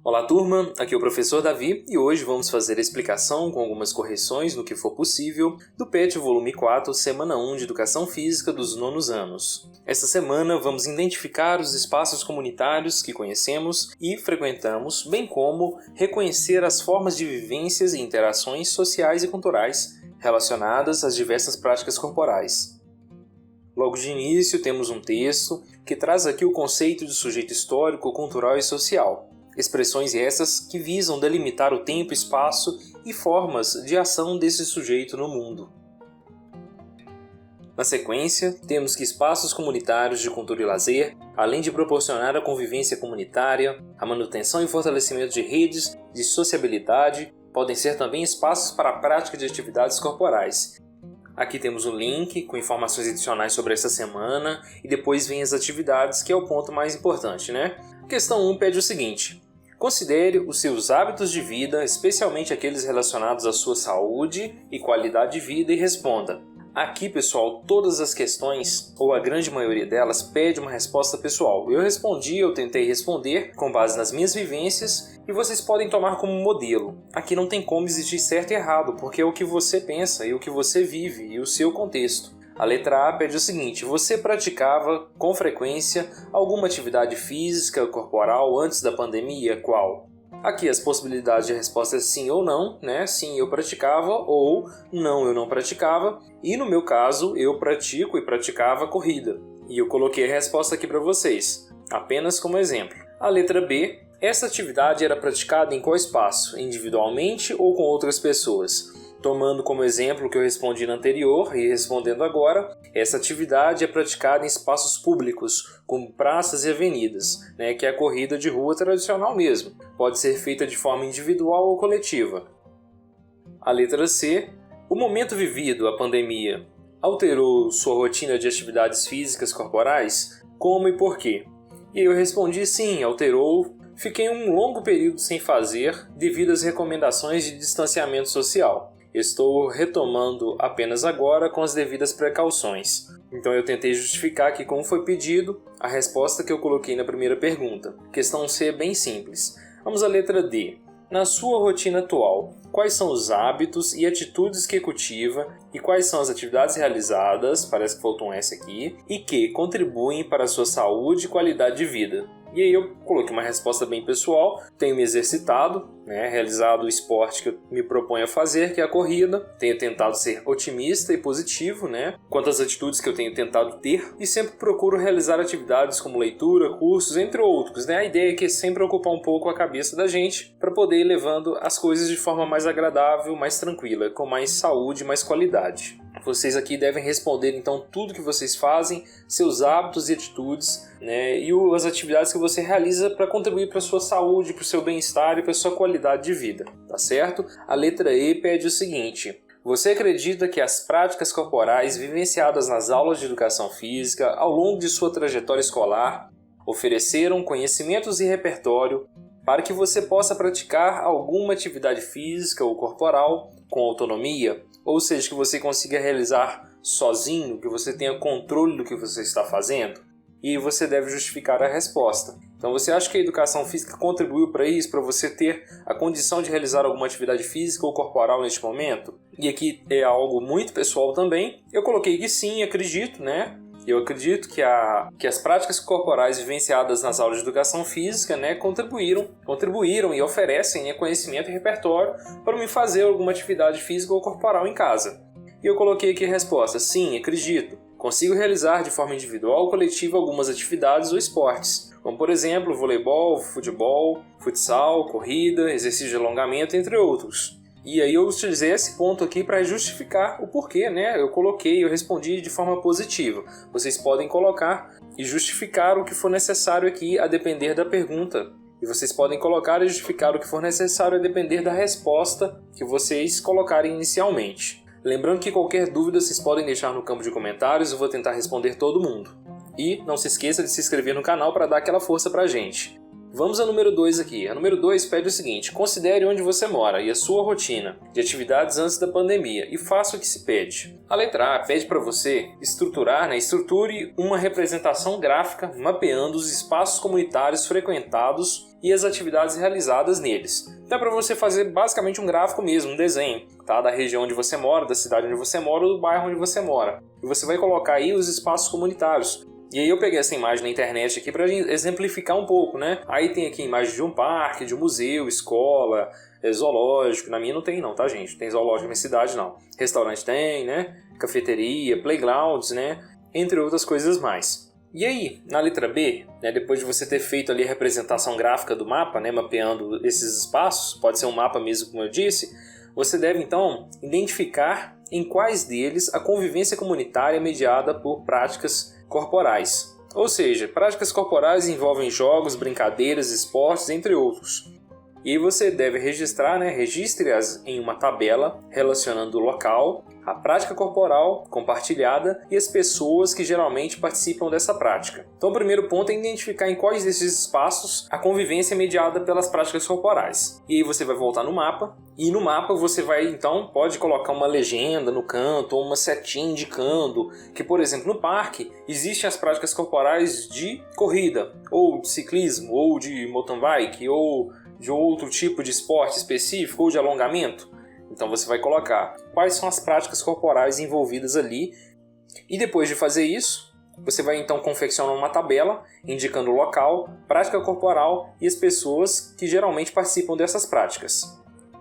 Olá turma, aqui é o professor Davi e hoje vamos fazer a explicação com algumas correções no que for possível do PET volume 4, semana 1 de Educação Física dos nonos anos. Esta semana vamos identificar os espaços comunitários que conhecemos e frequentamos, bem como reconhecer as formas de vivências e interações sociais e culturais relacionadas às diversas práticas corporais. Logo de início temos um texto que traz aqui o conceito de sujeito histórico, cultural e social. Expressões essas que visam delimitar o tempo, espaço e formas de ação desse sujeito no mundo. Na sequência, temos que espaços comunitários de cultura e lazer, além de proporcionar a convivência comunitária, a manutenção e fortalecimento de redes de sociabilidade, podem ser também espaços para a prática de atividades corporais. Aqui temos um link com informações adicionais sobre essa semana e depois vem as atividades, que é o ponto mais importante, né? Questão 1 pede o seguinte: considere os seus hábitos de vida, especialmente aqueles relacionados à sua saúde e qualidade de vida, e responda. Aqui, pessoal, todas as questões, ou a grande maioria delas, pede uma resposta pessoal. Eu tentei responder com base nas minhas vivências e vocês podem tomar como modelo. Aqui não tem como existir certo e errado, porque é o que você pensa e o que você vive e o seu contexto. A letra A pede o seguinte: você praticava com frequência alguma atividade física, corporal antes da pandemia? Qual? Aqui as possibilidades de resposta é sim ou não, né? Sim, eu praticava, ou não, eu não praticava. E no meu caso, eu pratico e praticava corrida. E eu coloquei a resposta aqui para vocês, apenas como exemplo. A letra B: essa atividade era praticada em qual espaço? Individualmente ou com outras pessoas? Tomando como exemplo o que eu respondi no anterior e respondendo agora, essa atividade é praticada em espaços públicos, como praças e avenidas, né, que é a corrida de rua tradicional mesmo. Pode ser feita de forma individual ou coletiva. A letra C: o momento vivido, a pandemia, alterou sua rotina de atividades físicas corporais? Como e por quê? E eu respondi sim, alterou. Fiquei um longo período sem fazer devido às recomendações de distanciamento social. Estou retomando apenas agora com as devidas precauções. Então eu tentei justificar aqui como foi pedido a resposta que eu coloquei na primeira pergunta. Questão C é bem simples. Vamos à letra D. Na sua rotina atual, quais são os hábitos e atitudes que cultiva e quais são as atividades realizadas, parece que faltou um S aqui, e que contribuem para a sua saúde e qualidade de vida? E aí eu coloquei uma resposta bem pessoal. Tenho me exercitado, realizado o esporte que eu me proponho a fazer, que é a corrida. Tenho tentado ser otimista e positivo, quanto às atitudes que eu tenho tentado ter. E sempre procuro realizar atividades como leitura, cursos, entre outros. A ideia é que sempre ocupar um pouco a cabeça da gente para poder ir levando as coisas de forma mais agradável, mais tranquila, com mais saúde e mais qualidade. Vocês aqui devem responder então tudo que vocês fazem, seus hábitos e atitudes, e as atividades que você realiza para contribuir para a sua saúde, para o seu bem-estar e para a sua qualidade de vida, tá certo? A letra E pede o seguinte: você acredita que as práticas corporais vivenciadas nas aulas de educação física ao longo de sua trajetória escolar ofereceram conhecimentos e repertório para que você possa praticar alguma atividade física ou corporal com autonomia? Ou seja, que você consiga realizar sozinho, que você tenha controle do que você está fazendo? E você deve justificar a resposta. Então você acha que a educação física contribuiu para isso, para você ter a condição de realizar alguma atividade física ou corporal neste momento? E aqui é algo muito pessoal também. Eu coloquei que sim, acredito, Eu acredito que as práticas corporais vivenciadas nas aulas de educação física contribuíram e oferecem conhecimento e repertório para me fazer alguma atividade física ou corporal em casa. E eu coloquei aqui a resposta: sim, acredito. Consigo realizar de forma individual ou coletiva algumas atividades ou esportes, como por exemplo voleibol, futebol, futsal, corrida, exercício de alongamento, entre outros. E aí eu utilizei esse ponto aqui para justificar o porquê, eu respondi de forma positiva. Vocês podem colocar e justificar o que for necessário aqui a depender da pergunta. E vocês podem colocar e justificar o que for necessário a depender da resposta que vocês colocarem inicialmente. Lembrando que qualquer dúvida vocês podem deixar no campo de comentários, eu vou tentar responder todo mundo. E não se esqueça de se inscrever no canal para dar aquela força pra gente. Vamos ao número 2 aqui. A número 2 pede o seguinte: considere onde você mora e a sua rotina de atividades antes da pandemia e faça o que se pede. A letra A pede para você estruture uma representação gráfica mapeando os espaços comunitários frequentados e as atividades realizadas neles. Dá para você fazer basicamente um gráfico mesmo, um desenho, tá? Da região onde você mora, da cidade onde você mora ou do bairro onde você mora. E você vai colocar aí os espaços comunitários. E aí eu peguei essa imagem na internet aqui para exemplificar um pouco, né? Aí tem aqui a imagem de um parque, de um museu, escola, zoológico. Na minha não tem não, tá, gente? Tem zoológico na minha cidade não. Restaurante tem, né? Cafeteria, playgrounds, né? Entre outras coisas mais. E aí, na letra B, né, depois de você ter feito ali a representação gráfica do mapa, né, mapeando esses espaços, pode ser um mapa mesmo, como eu disse, você deve então identificar em quais deles a convivência comunitária é mediada por práticas corporais. Ou seja, práticas corporais envolvem jogos, brincadeiras, esportes, entre outros. E aí você deve registrar, né, registre-as em uma tabela relacionando o local, a prática corporal compartilhada e as pessoas que geralmente participam dessa prática. Então o primeiro ponto é identificar em quais desses espaços a convivência é mediada pelas práticas corporais. E aí você vai voltar no mapa, e no mapa você vai então, pode colocar uma legenda no canto ou uma setinha indicando que, por exemplo, no parque existem as práticas corporais de corrida, ou de ciclismo, ou de mountain bike, ou de outro tipo de esporte específico ou de alongamento. Então você vai colocar quais são as práticas corporais envolvidas ali e depois de fazer isso, você vai então confeccionar uma tabela indicando o local, prática corporal e as pessoas que geralmente participam dessas práticas.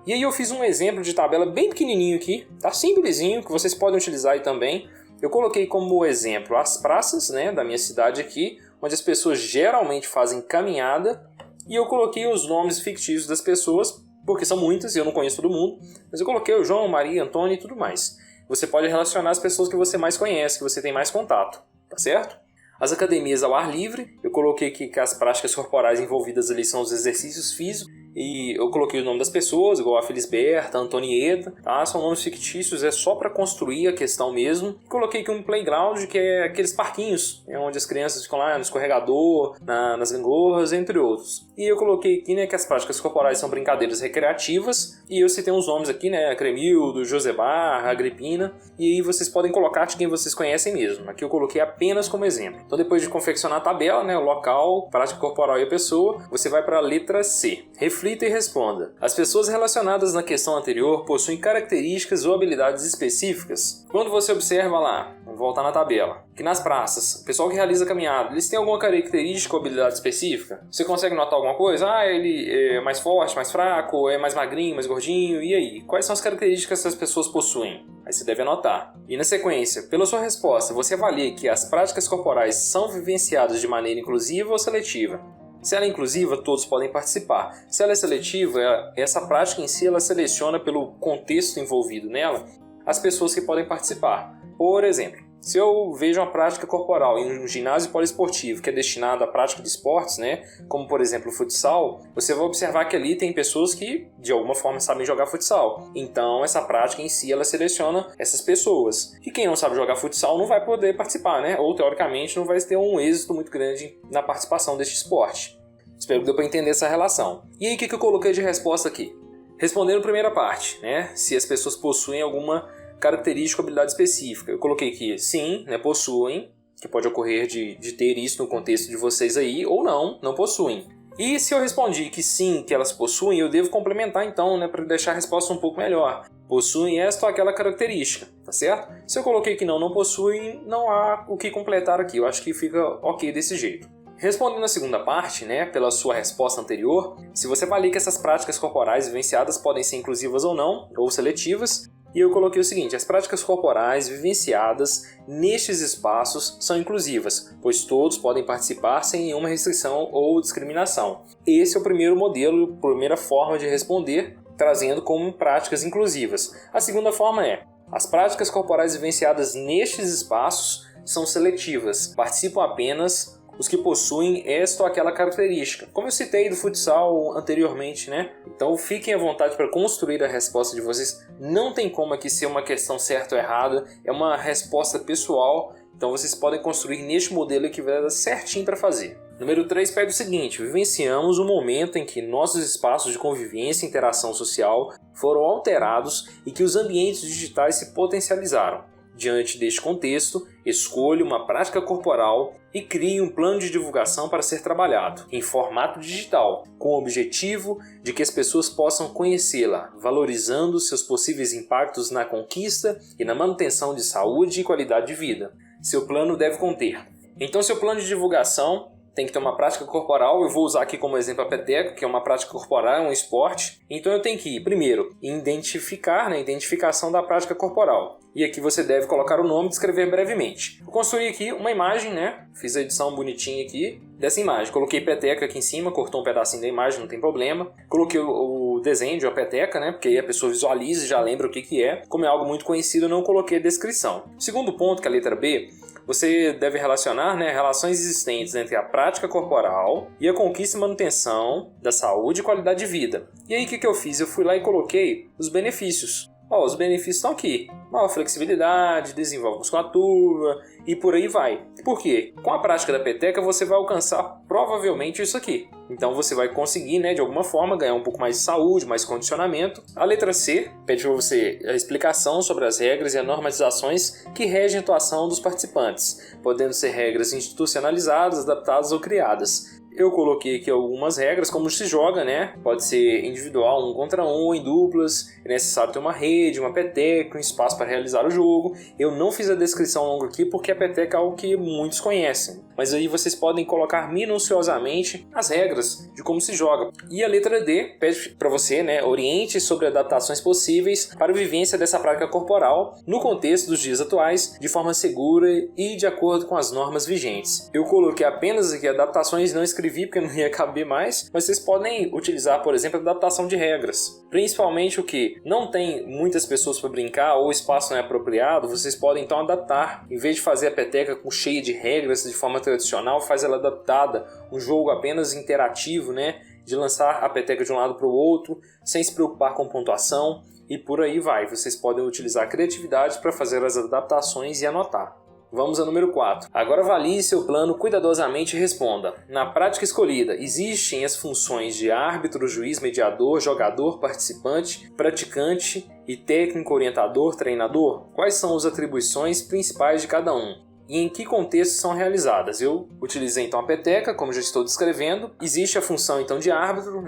E aí eu fiz um exemplo de tabela bem pequenininho aqui, tá simplesinho, que vocês podem utilizar aí também. Eu coloquei como exemplo as praças, né, da minha cidade aqui, onde as pessoas geralmente fazem caminhada. E eu coloquei os nomes fictícios das pessoas, porque são muitas e eu não conheço todo mundo, mas eu coloquei o João, Maria, Antônio e tudo mais. Você pode relacionar as pessoas que você mais conhece, que você tem mais contato, tá certo? As academias ao ar livre, eu coloquei que as práticas corporais envolvidas ali são os exercícios físicos, e eu coloquei o nome das pessoas, igual a Felisberta, a Antonieta, tá? São nomes fictícios, é só para construir a questão mesmo. Coloquei aqui um playground, que é aqueles parquinhos, onde as crianças ficam lá no escorregador, nas gangorras, entre outros. E eu coloquei aqui, né, que as práticas corporais são brincadeiras recreativas, e eu citei uns nomes aqui, né, Cremildo, Josebar, Agripina, e aí vocês podem colocar de quem vocês conhecem mesmo. Aqui eu coloquei apenas como exemplo. Então depois de confeccionar a tabela, né, o local, prática corporal e a pessoa, você vai para a letra C. Reflita e responda. As pessoas relacionadas na questão anterior possuem características ou habilidades específicas? Quando você observa lá, vamos voltar na tabela, que nas praças, o pessoal que realiza caminhada, eles têm alguma característica ou habilidade específica? Você consegue notar alguma coisa? Ah, ele é mais forte, mais fraco, é mais magrinho, mais gordinho, e aí? Quais são as características que essas pessoas possuem? Aí você deve anotar. E na sequência, pela sua resposta, você avalia que as práticas corporais são vivenciadas de maneira inclusiva ou seletiva? Se ela é inclusiva, todos podem participar. Se ela é seletiva, essa prática em si ela seleciona pelo contexto envolvido nela as pessoas que podem participar. Por exemplo, se eu vejo uma prática corporal em um ginásio poliesportivo que é destinado à prática de esportes, né, como por exemplo o futsal, você vai observar que ali tem pessoas que de alguma forma sabem jogar futsal. Então essa prática em si ela seleciona essas pessoas. E quem não sabe jogar futsal não vai poder participar, né? Ou teoricamente não vai ter um êxito muito grande na participação deste esporte. Espero que deu para entender essa relação. E aí o que eu coloquei de resposta aqui? Respondendo a primeira parte, né, se as pessoas possuem alguma característica ou habilidade específica. Eu coloquei que sim, né, possuem, que pode ocorrer de ter isso no contexto de vocês aí, ou não possuem. E se eu respondi que sim, que elas possuem, eu devo complementar então, né, para deixar a resposta um pouco melhor. Possuem esta ou aquela característica, tá certo? Se eu coloquei que não possuem, não há o que completar aqui. Eu acho que fica ok desse jeito. Respondendo a segunda parte, né, pela sua resposta anterior, se você avalia que essas práticas corporais vivenciadas podem ser inclusivas ou não, ou seletivas, e eu coloquei o seguinte: as práticas corporais vivenciadas nestes espaços são inclusivas, pois todos podem participar sem nenhuma restrição ou discriminação. Esse é o primeiro modelo, a primeira forma de responder, trazendo como práticas inclusivas. A segunda forma é: as práticas corporais vivenciadas nestes espaços são seletivas, participam apenas os que possuem esta ou aquela característica. Como eu citei do futsal anteriormente, né? Então fiquem à vontade para construir a resposta de vocês. Não tem como aqui ser uma questão certa ou errada, é uma resposta pessoal, então vocês podem construir neste modelo que vai dar certinho para fazer. Número 3 pede o seguinte: vivenciamos um momento em que nossos espaços de convivência e interação social foram alterados e que os ambientes digitais se potencializaram. Diante deste contexto, escolha uma prática corporal e crie um plano de divulgação para ser trabalhado, em formato digital, com o objetivo de que as pessoas possam conhecê-la, valorizando seus possíveis impactos na conquista e na manutenção de saúde e qualidade de vida. Seu plano deve conter. Então, seu plano de divulgação tem que ter uma prática corporal. Eu vou usar aqui como exemplo a peteca, que é uma prática corporal, é um esporte. Então eu tenho que ir, primeiro, identificar, identificação da prática corporal. E aqui você deve colocar o nome e descrever brevemente. Eu construí aqui uma imagem, fiz a edição bonitinha aqui dessa imagem. Coloquei peteca aqui em cima, cortou um pedacinho da imagem, não tem problema. Coloquei o desenho de uma peteca, porque aí a pessoa visualiza e já lembra o que é. Como é algo muito conhecido, eu não coloquei a descrição. Segundo ponto, que é a letra B, você deve relacionar relações existentes entre a prática corporal e a conquista e manutenção da saúde e qualidade de vida. E aí o que eu fiz? Eu fui lá e coloquei os benefícios. Os benefícios estão aqui. Maior flexibilidade, desenvolve musculatura e por aí vai. Por quê? Com a prática da peteca você vai alcançar provavelmente isso aqui. Então você vai conseguir, de alguma forma, ganhar um pouco mais de saúde, mais condicionamento. A letra C pede para você a explicação sobre as regras e as normatizações que regem a atuação dos participantes, podendo ser regras institucionalizadas, adaptadas ou criadas. Eu coloquei aqui algumas regras, como se joga, Pode ser individual, 1 contra 1, ou em duplas. É necessário ter uma rede, uma peteca, um espaço para realizar o jogo. Eu não fiz a descrição longa aqui porque a peteca é algo que muitos conhecem. Mas aí vocês podem colocar minuciosamente as regras de como se joga. E a letra D pede para você, oriente sobre adaptações possíveis para a vivência dessa prática corporal no contexto dos dias atuais, de forma segura e de acordo com as normas vigentes. Eu coloquei apenas aqui adaptações, não escrevi porque não ia caber mais, mas vocês podem utilizar, por exemplo, a adaptação de regras. Principalmente o que não tem muitas pessoas para brincar ou o espaço não é apropriado, vocês podem então adaptar. Em vez de fazer a peteca cheia de regras de forma tradicional, faz ela adaptada, um jogo apenas interativo, de lançar a peteca de um lado para o outro, sem se preocupar com pontuação e por aí vai. Vocês podem utilizar a criatividade para fazer as adaptações e anotar. Vamos ao número 4. Agora avalie seu plano cuidadosamente e responda. Na prática escolhida, existem as funções de árbitro, juiz, mediador, jogador, participante, praticante e técnico, orientador, treinador? Quais são as atribuições principais de cada um? E em que contexto são realizadas? Eu utilizei então a peteca, como já estou descrevendo. Existe a função então de árbitro,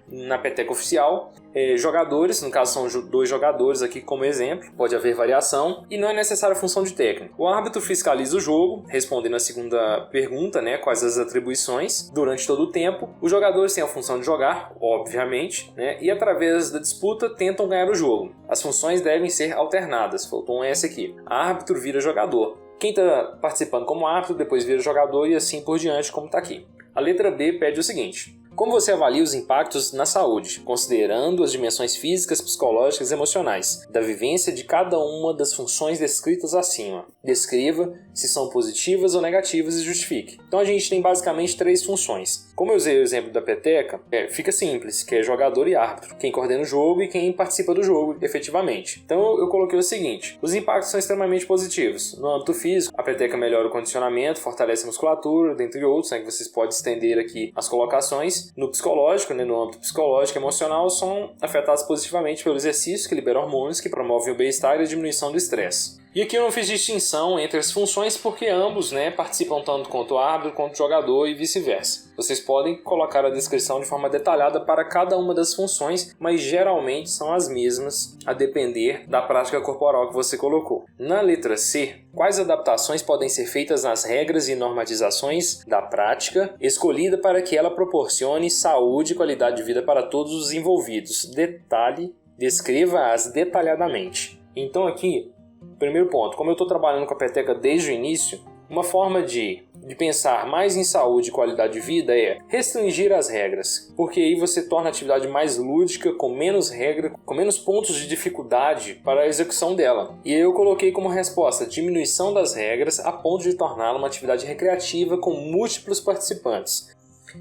na peteca oficial. Jogadores, no caso são 2 jogadores aqui como exemplo, pode haver variação, e não é necessária a função de técnico. O árbitro fiscaliza o jogo, respondendo a segunda pergunta, quais as atribuições, durante todo o tempo. Os jogadores têm a função de jogar, obviamente, e através da disputa tentam ganhar o jogo. As funções devem ser alternadas, faltou um S aqui. Árbitro vira jogador. Quem está participando como árbitro depois vira jogador e assim por diante, como está aqui. A letra B pede o seguinte: como você avalia os impactos na saúde, considerando as dimensões físicas, psicológicas e emocionais da vivência de cada uma das funções descritas acima? Descreva se são positivas ou negativas e justifique. Então a gente tem basicamente 3 funções. Como eu usei o exemplo da peteca, fica simples, que é jogador e árbitro, quem coordena o jogo e quem participa do jogo efetivamente. Então eu coloquei o seguinte: os impactos são extremamente positivos. No âmbito físico, a peteca melhora o condicionamento, fortalece a musculatura, dentre outros, que vocês podem estender aqui as colocações. No psicológico, no âmbito psicológico e emocional, são afetados positivamente pelo exercício, que libera hormônios que promovem o bem-estar e a diminuição do estresse. E aqui eu não fiz distinção entre as funções porque ambos participam tanto quanto o árbitro quanto o jogador e vice-versa. Vocês podem colocar a descrição de forma detalhada para cada uma das funções, mas geralmente são as mesmas a depender da prática corporal que você colocou. Na letra C, quais adaptações podem ser feitas nas regras e normatizações da prática escolhida para que ela proporcione saúde e qualidade de vida para todos os envolvidos? Detalhe, descreva-as detalhadamente. Então aqui, primeiro ponto, como eu estou trabalhando com a peteca desde o início, uma forma de pensar mais em saúde e qualidade de vida é restringir as regras, porque aí você torna a atividade mais lúdica, com menos regra, com menos pontos de dificuldade para a execução dela. E eu coloquei como resposta diminuição das regras a ponto de torná-la uma atividade recreativa com múltiplos participantes.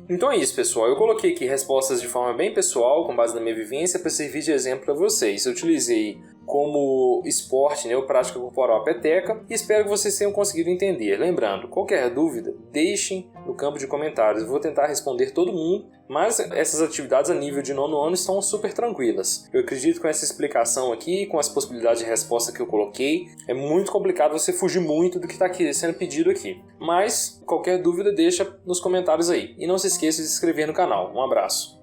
Então é isso, pessoal. Eu coloquei aqui respostas de forma bem pessoal, com base na minha vivência, para servir de exemplo para vocês. Eu utilizei como esporte, né, ou prática corporal, a peteca, e espero que vocês tenham conseguido entender. Lembrando, qualquer dúvida, deixem no campo de comentários, eu vou tentar responder todo mundo, mas essas atividades a nível de 9º ano estão super tranquilas. Eu acredito que com essa explicação aqui, com as possibilidades de resposta que eu coloquei, é muito complicado você fugir muito do que está sendo pedido aqui. Mas qualquer dúvida deixa nos comentários aí. E não se esqueça de se inscrever no canal. Um abraço.